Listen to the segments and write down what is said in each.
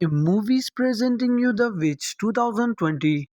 Movies presenting you The Witch 2020।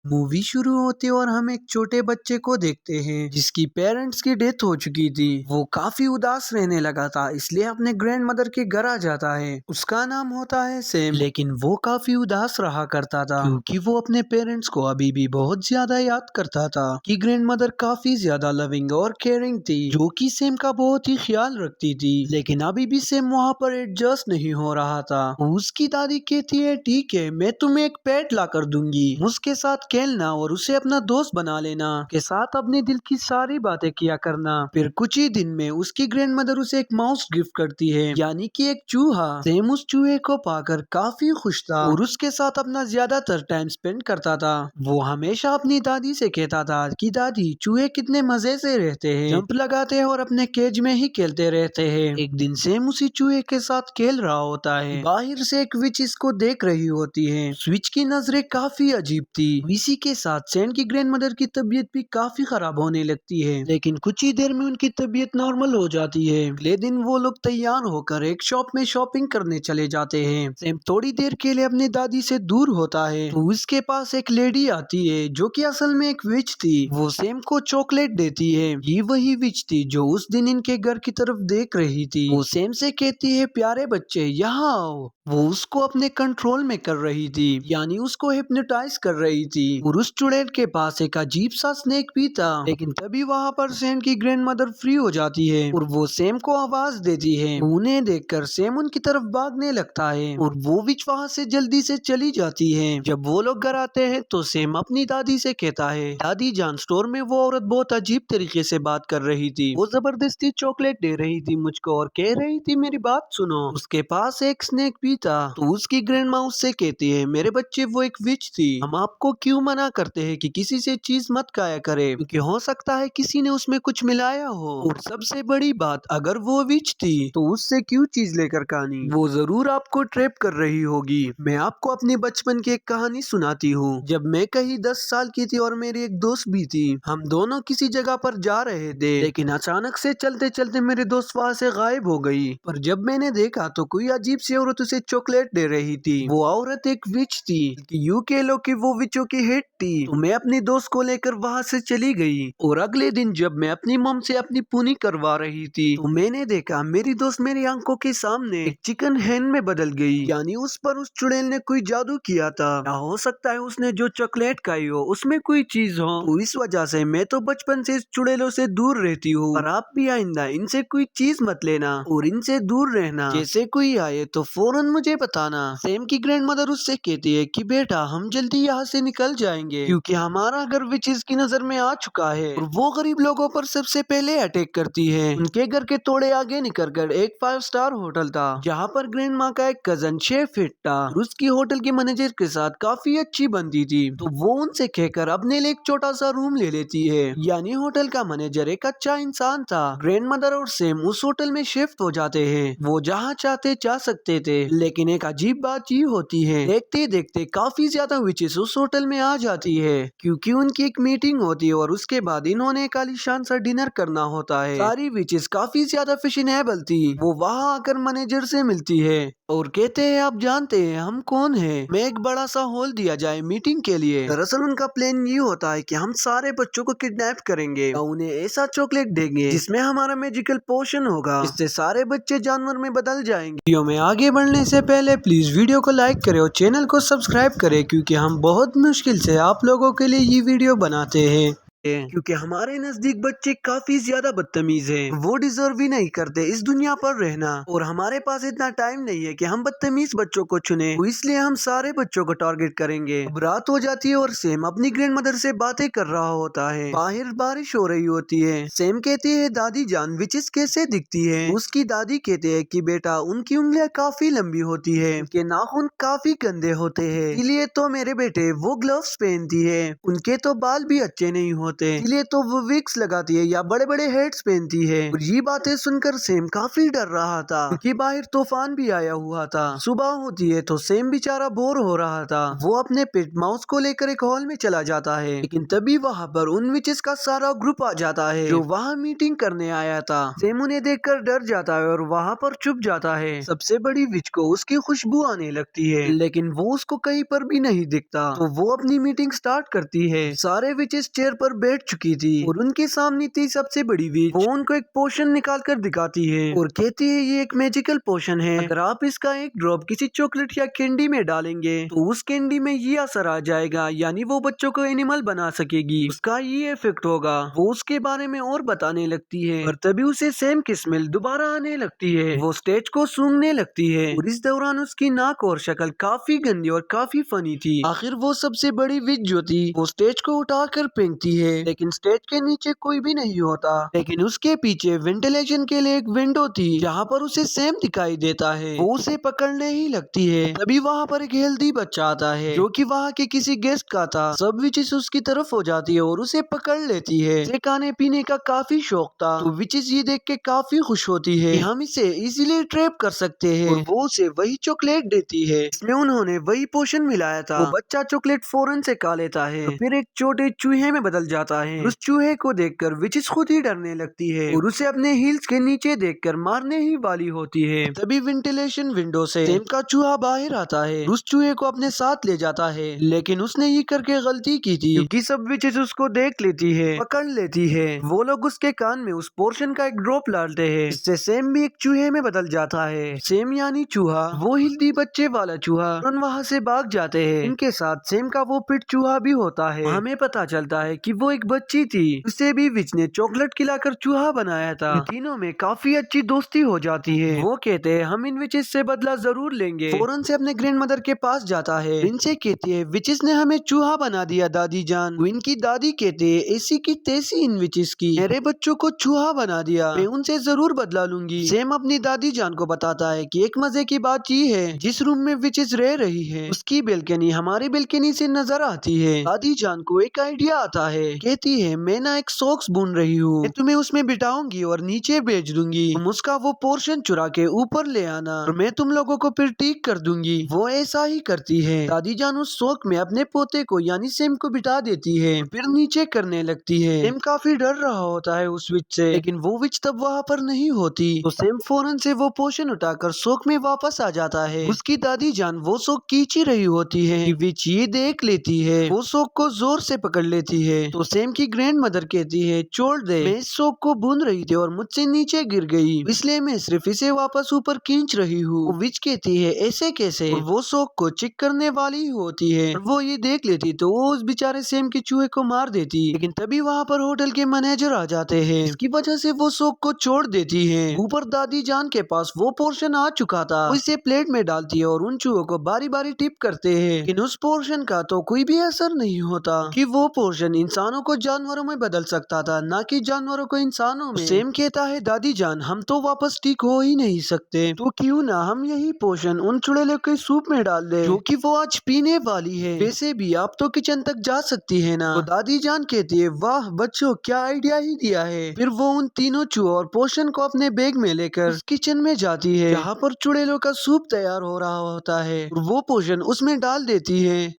Movie शुरू होती है और हम एक छोटे बच्चे को देखते हैं जिसकी पेरेंट्स की डेथ हो चुकी थी। वो काफी उदास रहने लगा था, इसलिए अपने ग्रैंड मदर के घर आ जाता है। उसका नाम होता है सैम, लेकिन वो काफी उदास रहा करता था क्योंकि वो अपने पेरेंट्स को अभी भी बहुत ज्यादा याद करता था कि ग्रैंड मदर काफी ज्यादा लविंग और केयरिंग थी, जो कि सैम का बहुत ही ख्याल रखती थी। लेकिन अभी भी सैम वहाँ पर एडजस्ट नहीं हो रहा था। उसकी दादी कहती है, ठीक है, मैं तुम्हें एक पेट ला कर दूंगी, उसके साथ खेलना और उसे अपना दोस्त बना लेना, के साथ अपने दिल की सारी बातें किया करना। फिर कुछ ही दिन में उसकी ग्रैंड मदर उसे एक माउस गिफ्ट करती है, यानी कि एक चूहा। सैम उस चूहे को पाकर काफी खुश था और उसके साथ अपना ज्यादातर टाइम स्पेंड करता था। वो हमेशा अपनी दादी से कहता था कि दादी, चूहे कितने मजे से रहते हैं, जंप लगाते हैं और अपने केज में ही खेलते रहते हैं। एक दिन सैम उसी चूहे के साथ खेल रहा होता है, बाहर से एक विच इसको देख रही होती है। स्विच की नजरें काफी अजीब थी। इसी के साथ सैम की ग्रैंड मदर की तबीयत भी काफी खराब होने लगती है, लेकिन कुछ ही देर में उनकी तबीयत नॉर्मल हो जाती है। अगले दिन वो लोग तैयार होकर एक शॉप में शॉपिंग करने चले जाते हैं। सैम थोड़ी देर के लिए अपनी दादी से दूर होता है तो उसके पास एक लेडी आती है जो कि असल में एक विच थी। वो सैम को चॉकलेट देती है। ये वही विच थी जो उस दिन इनके घर की तरफ देख रही थी। वो सैम से कहती है, प्यारे बच्चे यहाँ आओ। वो उसको अपने कंट्रोल में कर रही थी, यानी उसको हिप्नोटाइज कर रही थी। और उस चुड़ैल के पास एक अजीब सा स्नेक भी था। लेकिन तभी वहाँ पर सैम की ग्रैंड मदर फ्री हो जाती है और वो सैम को आवाज देती है। उन्हें देखकर सैम उनकी तरफ भागने लगता है और वो विच वहाँ से जल्दी से चली जाती है। जब वो लोग घर आते हैं तो सैम अपनी दादी से कहता है, दादी जान, स्टोर में वो औरत बहुत अजीब तरीके से बात कर रही थी। वो जबरदस्ती चॉकलेट दे रही थी मुझको और कह रही थी, मेरी बात सुनो। उसके पास एक स्नेक भी था। तो उसकी ग्रैंड माँ उससे कहती है, मेरे बच्चे, वो एक विच थी। हम आपको क्यों मना करते हैं कि किसी से चीज मत खाया करे, क्योंकि हो सकता है किसी ने उसमें कुछ मिलाया हो। और सबसे बड़ी बात, अगर वो विच थी तो उससे क्यों चीज लेकर खानी, वो जरूर आपको ट्रैप कर रही होगी। मैं आपको अपनी बचपन की एक कहानी सुनाती हूँ। जब मैं कहीं 10 साल की थी और मेरी एक दोस्त भी थी, हम दोनों किसी जगह पर जा रहे थे, लेकिन अचानक से चलते चलते मेरे दोस्त वहाँ से गायब हो गई। पर जब मैंने देखा तो कोई अजीब सी औरत उसे चॉकलेट दे रही थी। वो औरत एक विच थी, यूं कह लो कि वो विचों की हेड थी। तो मैं अपनी दोस्त को लेकर वहाँ से चली गई। और अगले दिन जब मैं अपनी मम से अपनी पुनी करवा रही थी तो मैंने देखा मेरी दोस्त मेरी आंखों के सामने एक चिकन हैन में बदल गई, यानी उस पर उस चुड़ैल ने कोई जादू किया था। या हो सकता है उसने जो चॉकलेट खाई हो उसमें कोई चीज हो। तो इस वजह से मैं तो बचपन से इस चुड़ैलों से दूर रहती हूँ, और आप भी आइंदा इनसे कोई चीज मत लेना और इनसे दूर रहना। जैसे कोई आए तो फौरन मुझे बताना। सैम की ग्रैंड मदर उससे कहती है कि बेटा, हम जल्दी यहाँ से निकल जाएंगे क्योंकि हमारा घर विचेस की नजर में आ चुका है और वो गरीब लोगों पर सबसे पहले अटैक करती है। उनके घर के थोड़े आगे निकलकर एक 5 स्टार होटल था जहाँ पर ग्रैंड माँ का एक कजन शेफ हिट था और उसकी होटल के मैनेजर के साथ काफी अच्छी बनती थी। तो वो उनसे कहकर अपने लिए एक छोटा सा रूम ले लेती है, यानी होटल का मैनेजर एक अच्छा इंसान था। ग्रैंड मदर और सैम उस होटल में शिफ्ट हो जाते हैं। वो जहाँ चाहते जा सकते थे, लेकिन एक अजीब बात ये होती है, देखते देखते काफी ज्यादा विचेस उस होटल में आ जाती है क्योंकि उनकी एक मीटिंग होती है और उसके बाद इन्होंने एक आलीशान सा डिनर करना होता है। सारी विचेस काफी ज्यादा फैशनेबल थी। वो वहाँ आकर मैनेजर से मिलती है और कहते हैं, आप जानते हैं हम कौन हैं? मैं एक बड़ा सा हॉल दिया जाए मीटिंग के लिए। दरअसल उनका प्लान ये होता है कि हम सारे बच्चों को किडनैप करेंगे और उन्हें ऐसा चॉकलेट देंगे जिसमें हमारा मैजिकल पोशन होगा। इससे सारे बच्चे जानवर में बदल जाएंगे। वीडियो में आगे बढ़ने से पहले प्लीज वीडियो को लाइक करें और चैनल को सब्सक्राइब करें, क्योंकि हम बहुत मुश्किल से आप लोगों के लिए ये वीडियो बनाते हैं, क्योंकि हमारे नजदीक बच्चे काफी ज्यादा बदतमीज हैं। वो डिजर्व ही नहीं करते इस दुनिया पर रहना, और हमारे पास इतना टाइम नहीं है कि हम बदतमीज बच्चों को चुने। तो इसलिए हम सारे बच्चों को टारगेट करेंगे। अब रात हो जाती है और सैम अपनी ग्रैंड मदर से बातें कर रहा होता है। बाहर बारिश हो रही होती है। सैम कहती है, दादी जान, विचेस कैसे दिखती है? उसकी दादी कहते हैं कि बेटा, उनकी उंगलियां काफी लंबी होती है, उनके नाखून काफी गंदे होते हैं, इसलिए तो मेरे बेटे वो ग्लव्स पहनती है। उनके तो बाल भी अच्छे नहीं होते। होते, इसलिए तो वो विक्स लगाती है या बड़े बड़े हेड्स पहनती है। और ये बातें सुनकर सैम काफी डर रहा था क्योंकि बाहर तूफान भी आया हुआ था। सुबह होती है तो सैम बेचारा बोर हो रहा था। वो अपने पेट माउस को लेकर एक हॉल में चला जाता है, लेकिन तभी वहाँ पर उन विचेस का सारा ग्रुप आ जाता है जो वहाँ मीटिंग करने आया था। सैम उन्हें देखकर डर जाता है और वहाँ पर चुप जाता है। सबसे बड़ी विच को उसकी खुशबू आने लगती है, लेकिन वो उसको कहीं पर भी नहीं दिखता। तो वो अपनी मीटिंग स्टार्ट करती है। सारे विचेस चेयर पर बैठ चुकी थी और उनके सामने थी सबसे बड़ी विच। वो उनको एक पोशन निकाल कर दिखाती है और कहती है ये एक मैजिकल पोशन है, अगर आप इसका एक ड्रॉप किसी चॉकलेट या कैंडी में डालेंगे तो उस कैंडी में ये असर आ जाएगा, यानी वो बच्चों को एनिमल बना सकेगी, उसका ये इफेक्ट होगा। वो उसके बारे में और बताने लगती है और तभी उसे सैम की स्मेल दोबारा आने लगती है। वो स्टेज को सूंघने लगती है और इस दौरान उसकी नाक और शक्ल काफी गंदी और काफी फनी थी। आखिर वो सबसे बड़ी विच जो थी वो स्टेज को उठाकर फेंकती है, लेकिन स्टेज के नीचे कोई भी नहीं होता, लेकिन उसके पीछे वेंटिलेशन के लिए एक विंडो थी जहाँ पर उसे सैम दिखाई देता है। वो उसे पकड़ने ही लगती है। तभी वहाँ पर एक हेल्दी बच्चा आता है जो कि वहाँ के किसी गेस्ट का था। सब विचेस उसकी तरफ हो जाती है और उसे पकड़ लेती है। उसे खाने पीने का काफी शौक था, तो विचेस ये देख के काफी खुश होती है कि हम इसे इजीली ट्रैप कर सकते हैं, और वो उसे वही चॉकलेट देती है इसमें उन्होंने वही पोशन मिलाया था। वो बच्चा चॉकलेट फौरन से खा लेता है, तो फिर एक छोटे चूहे में बदल जाता है। उस चूहे को देखकर विचेस खुद ही डरने लगती है और उसे अपने हील्स के नीचे देखकर मारने ही वाली होती है। तभी वेंटिलेशन विंडो से सैम का चूहा बाहर आता है, उस चूहे को अपने साथ ले जाता है, लेकिन उसने ये करके गलती की थी क्योंकि सब विचेस उसको देख लेती है, पकड़ लेती है। वो लोग उसके कान में उस पोर्शन का एक ड्रॉप डालते हैं, इससे सैम भी एक चूहे में बदल जाता है। सैम यानी चूहा, वो हिल्दी बच्चे वाला चूहा, और वहाँ से भाग जाते हैं। इनके साथ सैम का वो पिट चूहा भी होता है। हमें पता चलता है कि वो एक बच्ची थी, उसे भी विच ने चॉकलेट खिलाकर चूहा बनाया था। तीनों में काफी अच्छी दोस्ती हो जाती है। वो कहते हैं हम इन विचेस से बदला जरूर लेंगे। फौरन से अपने ग्रैंड मदर के पास जाता है। इनसे कहती है विचेस ने हमें चूहा बना दिया दादी जान। इनकी दादी कहते हैं ऐसी की तैसी इन विचेस की, मेरे बच्चों को चूहा बना दिया, मैं उनसे जरूर बदला लूंगी। सैम अपनी दादी जान को बताता है कि एक मजे की बात ये है, जिस रूम में विचेस रह रही है उसकी बेल्कनी हमारी बेल्कनी से नजर आती है। दादी जान को एक आइडिया आता है, कहती है मैं ना एक सॉक्स बुन रही हूँ, मैं तुम्हें उसमें बिठाऊंगी और नीचे भेज दूंगी, तुम उसका वो पोर्शन चुरा के ऊपर ले आना और मैं तुम लोगों को फिर ठीक कर दूंगी। वो ऐसा ही करती है। दादी जान उस सॉक में अपने पोते को यानी सैम को बिठा देती है, फिर नीचे करने लगती है। सैम काफी डर रहा होता है उस विच से, लेकिन वो विच तब वहाँ पर नहीं होती, तो सैम फौरन से वो पोर्शन उठाकर सॉक में वापस आ जाता है। उसकी दादी जान वो सॉक खींच ही रही होती है कि विच ये देख लेती है, वो सॉक को जोर से पकड़ लेती है। तो सैम की ग्रैंड मदर कहती है छोड़ दे, मैं इस सॉक को बुन रही थी और मुझसे नीचे गिर गई, इसलिए मैं सिर्फ इसे वापस ऊपर खींच रही हूँ। विच कहती है ऐसे कैसे, और वो सॉक को चिक करने वाली होती है। और वो ये देख लेती तो वो उस बेचारे सैम के चूहे को मार देती, लेकिन तभी वहाँ पर होटल के मैनेजर आ जाते हैं, इसकी वजह से वो सॉक को छोड़ देती है। ऊपर दादी जान के पास वो पोर्शन आ चुका था, वो इसे प्लेट में डालती है और उन चूहों को बारी बारी टिप करते हैं, लेकिन उस पोर्शन का तो कोई भी असर नहीं होता कि वो पोर्शन इंसानों को जानवरों में बदल सकता था, ना कि जानवरों को इंसानों में। सैम कहता है दादी जान हम तो वापस ठीक हो ही नहीं सकते, तो क्यों ना हम यही पोर्शन उन चुड़ैलों के सूप में डाल दे जो कि वो आज पीने वाली है, वैसे भी आप तो किचन तक जा सकती है ना। तो दादी जान कहती है वाह बच्चों क्या आइडिया ही दिया है। फिर वो उन तीनों चूहों और पोर्शन को अपने बैग में लेकर किचन में जाती है जहाँ पर चुड़ैलों का सूप तैयार हो रहा होता है, और वो पोर्शन उसमें डाल देती है।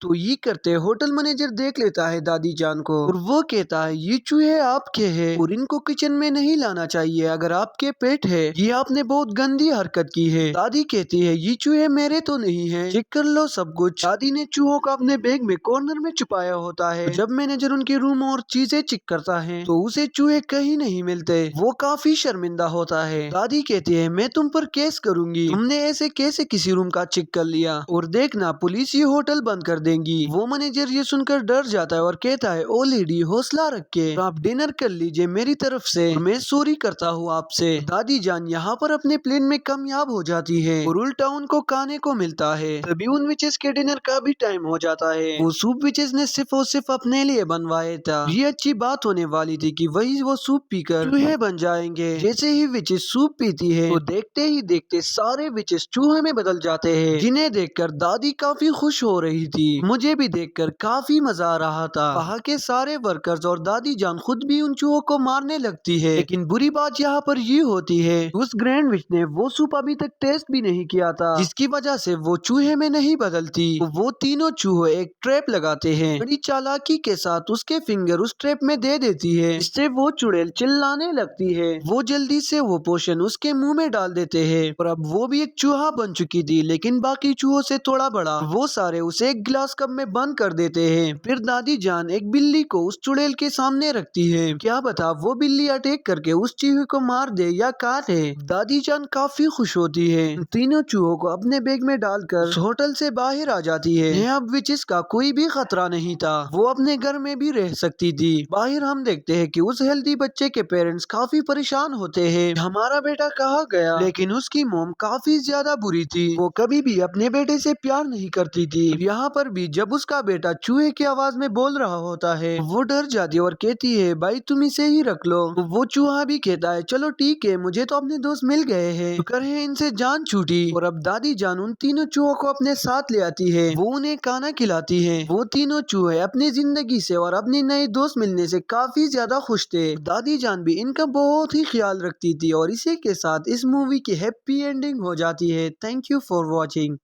तो ये करते होटल मैनेजर देख लेता है दादी जान को और वो कहता है ये चूहे आपके हैं और इनको किचन में नहीं लाना चाहिए अगर आपके पेट है, ये आपने बहुत गंदी हरकत की है। दादी कहती है ये चूहे मेरे तो नहीं है, चेक कर लो सब कुछ। दादी ने चूहों को अपने बैग में कॉर्नर में छुपाया होता है। जब मैनेजर उनके रूम और चीजें चेक करता है तो उसे चूहे कहीं नहीं मिलते, वो काफी शर्मिंदा होता है। दादी कहती है मैं तुम पर केस करूंगी, तुमने ऐसे कैसे किसी रूम का चेक कर लिया, और देखना पुलिस ये होटल बंद कर देंगी। वो मैनेजर ये सुनकर डर जाता है और कहता है ओ लेडी हौसला रख के आप डिनर कर लीजिए मेरी तरफ से, मैं सॉरी करता हूँ आपसे। दादी जान यहाँ पर अपने प्लेन में कामयाब हो जाती है और उल्टा उनको खाने को मिलता है। तभी उन विचेस के डिनर का भी टाइम हो जाता है। वो सूप विचेस ने सिर्फ और सिर्फ अपने लिए बनवाया था। ये अच्छी बात होने वाली थी कि वही वो सूप पीकर चूहे बन जाएंगे। जैसे ही विचेस सूप पीती है तो देखते ही देखते सारे विचेस चूहे में बदल जाते हैं, जिन्हें देखकर दादी काफी खुश हो रही थी। मुझे भी देखकर काफी मजा आ रहा था। वहाँ के सारे वर्कर्स और दादी जान खुद भी उन चूहों को मारने लगती है। लेकिन बुरी बात यहाँ पर ये होती है, उस ग्रैंड विच ने वो सूप अभी तक टेस्ट भी नहीं किया था, जिसकी वजह से वो चूहे में नहीं बदलती। वो तीनों चूहे एक ट्रैप लगाते हैं। बड़ी चालाकी के साथ उसके फिंगर उस ट्रैप में दे देती है, इससे वो चुड़ैल चिल्लाने लगती है। वो जल्दी से वो पोशन उसके मुंह में डाल देते हैं और अब वो भी एक चूहा बन चुकी थी, लेकिन बाकी चूहों से थोड़ा बड़ा। वो सारे उसे एक गिलास कप में बंद कर देते हैं। फिर दादी जान एक बिल्ली को उस चुड़ैल के सामने रखती है। क्या बता वो बिल्ली अटैक करके उस चूहे को मार दे या काटे। दादी जान काफी खुश होती है। तीनों चूहों को अपने बैग में डालकर होटल से बाहर आ जाती है। अब विचिस का कोई भी खतरा नहीं था, वो अपने घर में भी रह सकती थी। बाहर हम देखते हैं कि उस हेल्दी बच्चे के पेरेंट्स काफी परेशान होते हैं, हमारा बेटा कहाँ गया। लेकिन उसकी मॉम काफी ज्यादा बुरी थी, वो कभी भी अपने बेटे से प्यार नहीं करती थी। यहाँ पर भी जब उसका बेटा चूहे की आवाज में बोल रहा होता है, वो डर जाती है और कहती है भाई तुम इसे ही रख लो। वो चूहा भी कहता है चलो ठीक है, मुझे तो अपने दोस्त मिल गए हैं, शुक्र है इनसे जान छूटी। और अब दादी जान उन तीनों चूहों को अपने साथ ले आती है, वो उन्हें खाना खिलाती है। वो तीनों चूहे अपनी जिंदगी से और अपने नए दोस्त मिलने से काफी ज्यादा खुश थे। दादी जान भी इनका बहुत ही ख्याल रखती थी और इसी के साथ इस मूवी की हैप्पी एंडिंग हो जाती है। Thank you for watching.